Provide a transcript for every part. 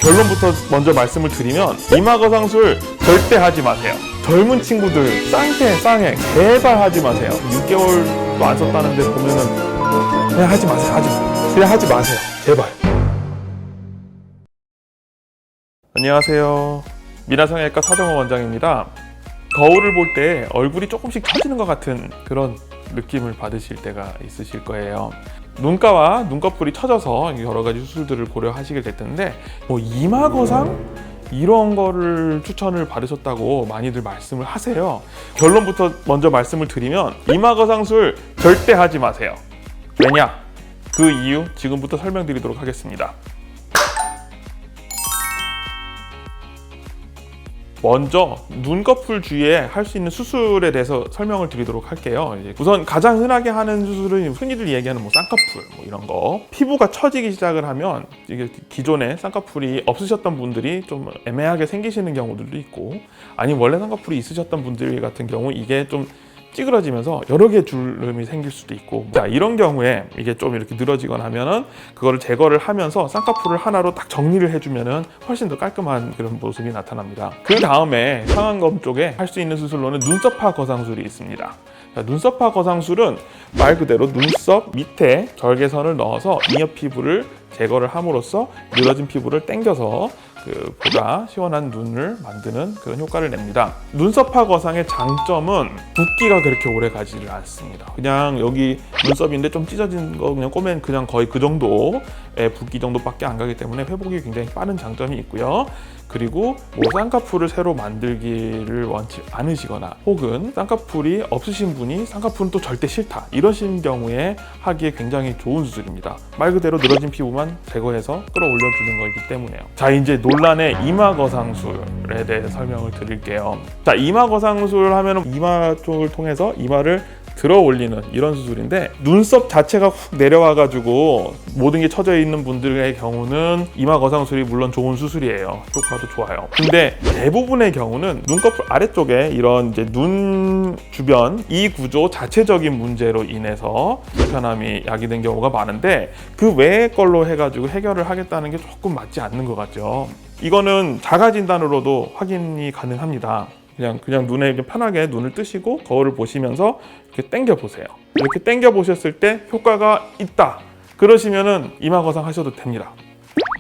결론부터 먼저 말씀을 드리면 이마거상술 절대 하지 마세요. 젊은 친구들 쌍태 제발 하지 마세요. 6개월도 안 썼다는데 보면은 그냥 하지 마세요. 그냥 하지 마세요. 제발. 안녕하세요. 미나성형외과 사정호 원장입니다. 거울을 볼 때 얼굴이 조금씩 처지는 것 같은 그런 느낌을 받으실 때가 있으실 거예요. 눈가와 눈꺼풀이 처져서 여러 가지 수술들을 고려하시게 될 텐데 이마거상 이런 거를 추천을 받으셨다고 많이들 말씀을 하세요. 결론부터 먼저 말씀을 드리면 이마거상술 절대 하지 마세요. 왜냐? 그 이유 지금부터 설명드리도록 하겠습니다. 먼저 눈꺼풀 주위에 할 수 있는 수술에 대해서 설명을 드리도록 할게요. 우선 가장 흔하게 하는 수술은 흔히들 얘기하는 쌍꺼풀 이런 거. 피부가 처지기 시작을 하면 이게 기존에 쌍꺼풀이 없으셨던 분들이 좀 애매하게 생기시는 경우들도 있고, 아니면 원래 쌍꺼풀이 있으셨던 분들 같은 경우 이게 좀 찌그러지면서 여러 개의 주름이 생길 수도 있고, 자, 이런 경우에 이게 좀 이렇게 늘어지거나 하면은 그거를 제거를 하면서 쌍꺼풀을 하나로 딱 정리를 해주면은 훨씬 더 깔끔한 그런 모습이 나타납니다. 그 다음에 상안검 쪽에 할 수 있는 수술로는 눈썹화 거상술이 있습니다. 자, 눈썹화 거상술은 말 그대로 눈썹 밑에 절개선을 넣어서 잉여 피부를 제거를 함으로써 늘어진 피부를 당겨서 보다 시원한 눈을 만드는 그런 효과를 냅니다. 눈썹화 거상의 장점은 붓기가 그렇게 오래 가지를 않습니다. 그냥 여기 눈썹인데 좀 찢어진 거 그냥 꼬맨 그냥 거의 그 정도의 붓기 정도밖에 안 가기 때문에 회복이 굉장히 빠른 장점이 있고요. 그리고 쌍꺼풀을 새로 만들기를 원치 않으시거나 혹은 쌍꺼풀이 없으신 분이 쌍꺼풀은 또 절대 싫다 이러신 경우에 하기에 굉장히 좋은 수술입니다. 말 그대로 늘어진 피부만 제거해서 끌어올려주는 거기 때문에요. 자, 이제 논란의 이마거상술에 대해서 설명을 드릴게요. 자, 이마거상술 하면 이마 쪽을 통해서 이마를 들어 올리는 이런 수술인데, 눈썹 자체가 훅 내려와 가지고 모든 게 처져 있는 분들의 경우는 이마 거상술이 물론 좋은 수술이에요. 효과도 좋아요. 근데 대부분의 경우는 눈꺼풀 아래쪽에 이런 이제 눈 주변 이 구조 자체적인 문제로 인해서 불편함이 야기된 경우가 많은데, 그 외의 걸로 해가지고 해결을 하겠다는 게 조금 맞지 않는 것 같죠. 이거는 자가 진단으로도 확인이 가능합니다. 그냥 눈에 이렇게 편하게 눈을 뜨시고 거울을 보시면서 이렇게 당겨 보세요. 이렇게 당겨 보셨을 때 효과가 있다 그러시면은 이마거상 하셔도 됩니다.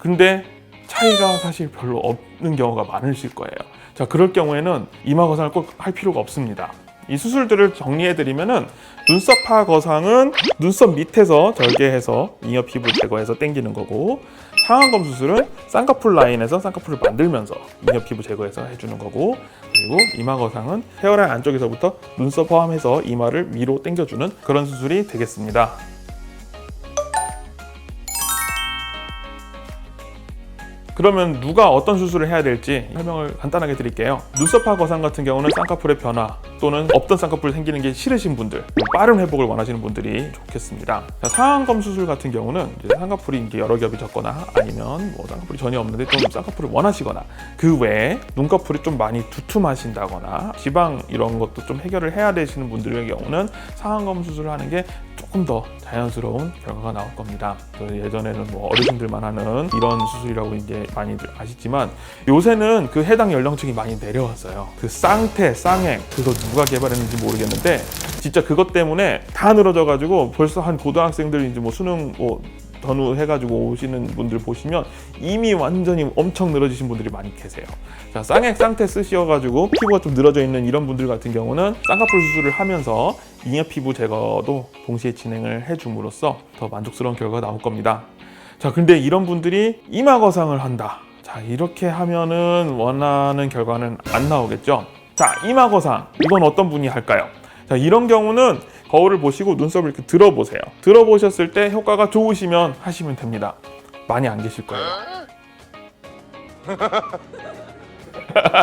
근데 차이가 사실 별로 없는 경우가 많으실 거예요. 자, 그럴 경우에는 이마거상을 꼭 할 필요가 없습니다. 이 수술들을 정리해드리면은 눈썹화 거상은 눈썹 밑에서 절개해서 잉여 피부 제거해서 당기는 거고, 상안검 수술은 쌍꺼풀 라인에서 쌍꺼풀을 만들면서 잉여 피부 제거해서 해주는 거고, 그리고 이마 거상은 헤어라인 안쪽에서부터 눈썹 포함해서 이마를 위로 당겨주는 그런 수술이 되겠습니다. 그러면 누가 어떤 수술을 해야 될지 설명을 간단하게 드릴게요. 눈썹화 거상 같은 경우는 쌍꺼풀의 변화 또는 없던 쌍꺼풀이 생기는 게 싫으신 분들, 빠른 회복을 원하시는 분들이 좋겠습니다. 상안검 수술 같은 경우는 이제 쌍꺼풀이 이제 여러 겹이 졌거나 아니면 쌍꺼풀이 전혀 없는데 좀 쌍꺼풀을 원하시거나, 그 외에 눈꺼풀이 좀 많이 두툼하신다거나 지방 이런 것도 좀 해결을 해야 되시는 분들의 경우는 상안검 수술을 하는 게 조금 더 자연스러운 결과가 나올 겁니다. 예전에는 어르신들만 하는 이런 수술이라고 이제 많이들 아시지만, 요새는 그 해당 연령층이 많이 내려왔어요. 그 쌍태, 쌍행, 그거 누가 개발했는지 모르겠는데 진짜 그것 때문에 다 늘어져가지고 벌써 한 고등학생들 이제 수능 전후 해가지고 오시는 분들 보시면 이미 완전히 엄청 늘어지신 분들이 많이 계세요. 자, 쌍액, 쌍태 쓰셔가지고 피부가 좀 늘어져 있는 이런 분들 같은 경우는 쌍꺼풀 수술을 하면서 잉여 피부 제거도 동시에 진행을 해줌으로써 더 만족스러운 결과가 나올 겁니다. 자, 근데 이런 분들이 이마 거상을 한다. 자, 이렇게 하면은 원하는 결과는 안 나오겠죠. 자, 이마 거상 이건 어떤 분이 할까요? 자, 이런 경우는 거울을 보시고 눈썹을 이렇게 들어보세요. 들어보셨을 때 효과가 좋으시면 하시면 됩니다. 많이 안 계실 거예요.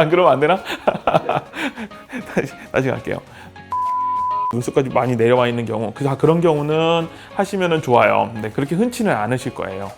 그러면 안 되나? 다시 갈게요. 눈썹까지 많이 내려와 있는 경우, 그런 경우는 하시면 좋아요. 근데 그렇게 흔치는 않으실 거예요.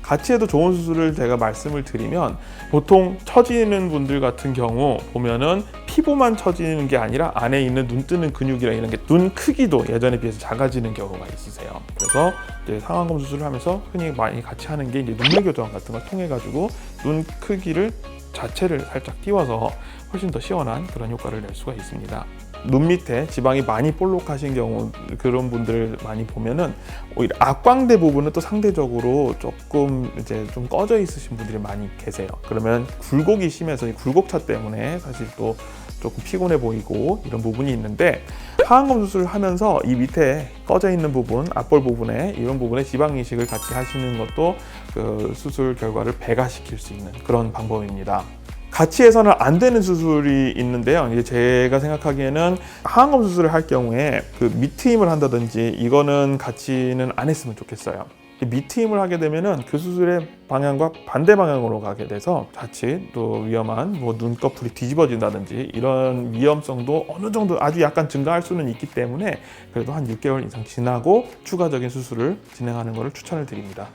같이 해도 좋은 수술을 제가 말씀을 드리면, 보통 처지는 분들 같은 경우 보면은 피부만 처지는 게 아니라 안에 있는 눈 뜨는 근육이랑 이런 게 눈 크기도 예전에 비해서 작아지는 경우가 있으세요. 그래서 이제 상안검 수술을 하면서 흔히 많이 같이 하는 게 이제 눈매 교정 같은 걸 통해 가지고 눈 크기를 자체를 살짝 띄워서 훨씬 더 시원한 그런 효과를 낼 수가 있습니다. 눈 밑에 지방이 많이 볼록하신 경우 그런 분들 많이 보면은 오히려 악광대 부분은 또 상대적으로 조금 이제 좀 꺼져 있으신 분들이 많이 계세요. 그러면 굴곡이 심해서 이 굴곡차 때문에 사실 또 조금 피곤해 보이고 이런 부분이 있는데, 하안검 수술을 하면서 이 밑에 꺼져 있는 부분, 앞볼 부분에 이런 부분에 지방 이식을 같이 하시는 것도 그 수술 결과를 배가시킬 수 있는 그런 방법입니다. 같이 해서는 안 되는 수술이 있는데요. 이제 제가 생각하기에는 하안검 수술을 할 경우에 그 밑트임을 한다든지 이거는 같이는 안 했으면 좋겠어요. 밑트임을 하게 되면은 그 수술의 방향과 반대 방향으로 가게 돼서 자칫 또 위험한 뭐 눈꺼풀이 뒤집어진다든지 이런 위험성도 어느 정도 아주 약간 증가할 수는 있기 때문에 그래도 한 6개월 이상 지나고 추가적인 수술을 진행하는 것을 추천을 드립니다.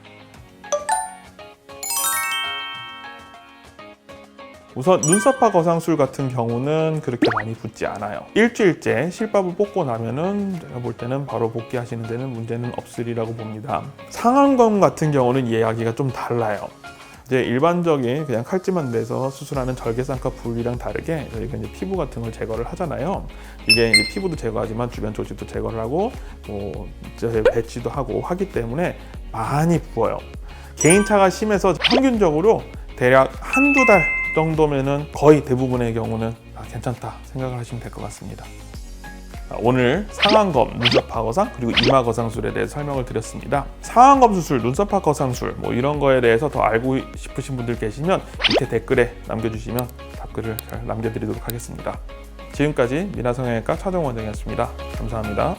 우선 눈썹파 거상술 같은 경우는 그렇게 많이 붓지 않아요. 일주일째 실밥을 뽑고 나면은 제가 볼 때는 바로 복귀하시는 데는 문제는 없으리라고 봅니다. 상안검 같은 경우는 이야기가 좀 달라요. 이제 일반적인 그냥 칼집만 내서 수술하는 절개쌍꺼풀이랑 다르게 저희가 이제 피부 같은 걸 제거를 하잖아요. 이게 이제 피부도 제거하지만 주변 조직도 제거를 하고 뭐 배치도 하고 하기 때문에 많이 부어요. 개인차가 심해서 평균적으로 대략 한두 달 정도면은 거의 대부분의 경우는 괜찮다 생각을 하시면 될 것 같습니다. 오늘 상안검, 눈썹파 거상 그리고 이마 거상술에 대해서 설명을 드렸습니다. 상안검 수술, 눈썹파 거상술 뭐 이런 거에 대해서 더 알고 싶으신 분들 계시면 밑에 댓글에 남겨주시면 답글을 잘 남겨드리도록 하겠습니다. 지금까지 미나성형외과 차정원장이었습니다. 감사합니다.